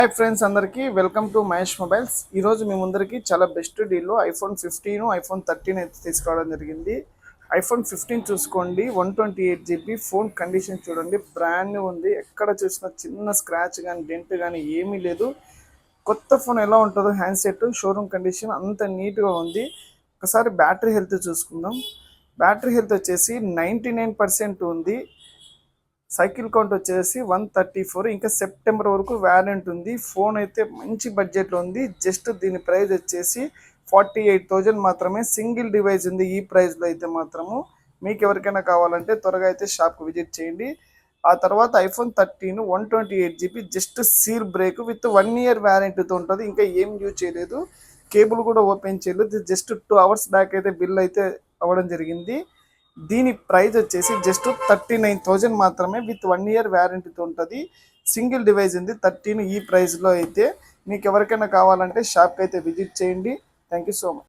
Hi friends, అందరికీ welcome to Mahesh mobiles. ఈరోజు మీ ముందరికి చాలా బెస్ట్ డీల్లో ఐఫోన్ 15 ఐఫోన్ 13 అయితే తీసుకురావడం జరిగింది. ఐఫోన్ 15 చూసుకోండి, 128GB. ఫోన్ కండిషన్ చూడండి, బ్రాండ్ న్యూ ఉంది. ఎక్కడ చూసినా చిన్న స్క్రాచ్ కానీ డెంట్ కానీ ఏమీ లేదు. కొత్త ఫోన్ ఎలా ఉంటుందో హ్యాండ్సెట్ షోరూమ్ కండిషన్ అంత నీట్గా ఉంది. ఒకసారి బ్యాటరీ హెల్త్ చూసుకుందాం. బ్యాటరీ హెల్త్ వచ్చేసి 99% ఉంది. సైకిల్ కౌంట్ వచ్చేసి 134. ఇంకా సెప్టెంబర్ వరకు వ్యారెంట్ ఉంది. ఫోన్ అయితే మంచి బడ్జెట్లో ఉంది. జస్ట్ దీని ప్రైస్ వచ్చేసి 48,000 మాత్రమే. సింగిల్ డివైస్ ఉంది ఈ ప్రైస్లో అయితే మాత్రము. మీకు ఎవరికైనా కావాలంటే త్వరగా అయితే షాప్కి విజిట్ చేయండి. ఆ తర్వాత iPhone 13 128GB, just seal break with 1 year వ్యారెంటీతో ఉంటుంది. ఇంకా ఏం యూజ్ చేయలేదు, కేబుల్ కూడా ఓపెన్ చేయలేదు. జస్ట్ 2 hours బ్యాక్ అయితే బిల్ అయితే అవ్వడం జరిగింది. దీని ప్రైస్ వచ్చేసి జస్ట్ 39,000 మాత్రమే విత్ 1 year వ్యారంటీతో ఉంటుంది. సింగిల్ డివైస్ ఉంది 13 ఈ ప్రైస్లో అయితే. మీకు ఎవరికైనా కావాలంటే షాప్కి అయితే విజిట్ చేయండి. Thank you so much.